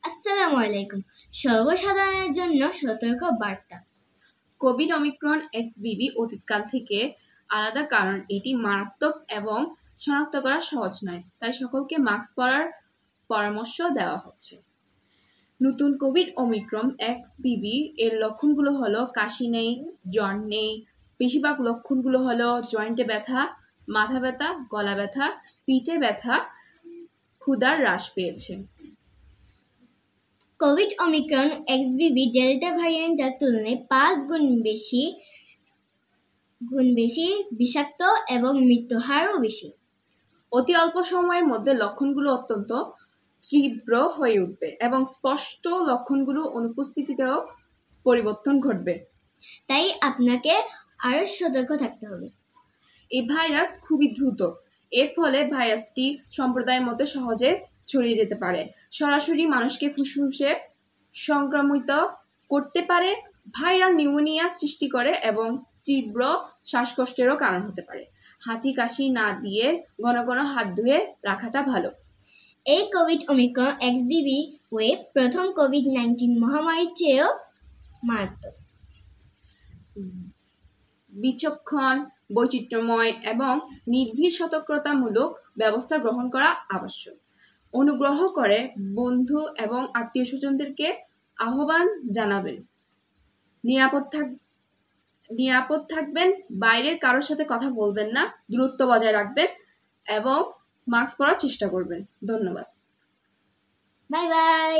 আসসালামু আলাইকুম। সর্বসাধারণের জন্য সতর্ক বার্তা। কোভিড ওমিক্রন এক্সবিবি অতীতকাল থেকে আলাদা, কারণ এটি মারাত্মক এবং শনাক্ত করা সহজ নয়, তাই সকলকে মাস্ক পরার পরামর্শ দেওয়া হচ্ছে। নতুন কোভিড ওমিক্রন এক্সবিবি এর লক্ষণগুলো হলো কাশি নেই, জ্বর নেই। বেশিরভাগ লক্ষণগুলো হলো জয়েন্টে ব্যথা, মাথা ব্যথা, গলা ব্যথা, পিঠে ব্যথা, ক্ষুধার হ্রাস পেয়েছে। কোভিড ওমিক্রন এক্সবিবি ডেল্টা ভ্যারিয়েন্টের তুলনায় 5 গুণ বেশি বিষাক্ত এবং মৃত্যু হারও বেশি। অতি অল্প সময়ের মধ্যে লক্ষণগুলো অত্যন্ত তীব্র হয়ে উঠবে এবং স্পষ্ট লক্ষণগুলো অনুপস্থিতিতেও পরিবর্তন ঘটবে। তাই আপনাকে আরও সতর্ক থাকতে হবে। এই ভাইরাস খুবই দ্রুত, এর ফলে ভাইরাসটি সম্প্রদায়ের মধ্যে সহজে ছড়িয়ে যেতে পারে, সরাসরি মানুষকে ফুসফুসে সংক্রমিত করতে পারে, ভাইরাল নিউমোনিয়া সৃষ্টি করে এবং তীব্র শ্বাসকষ্টেরও কারণ হতে পারে। হাঁচি কাশি না দিয়ে ঘন ঘন হাত ধুয়ে রাখাটা ভালো। এই কোভিড ওমিক্রন এক্সবিবি ওয়েভ প্রথম কোভিড-19 মহামারীর চেয়েও মারাত্মক, বিচক্ষণ, বৈচিত্র্যময় এবং নির্ভীক সতর্কতামূলক ব্যবস্থা গ্রহণ করা আবশ্যক। অনুগ্রহ করে বন্ধু এবং আত্মীয়-স্বজনদেরকে আহ্বান জানাবেন। নিরাপদ থাকবেন, বাইরের কারোর সাথে কথা বলবেন না, দূরত্ব বজায় রাখবেন এবং মাস্ক পরার চেষ্টা করবেন। ধন্যবাদ। Bye bye.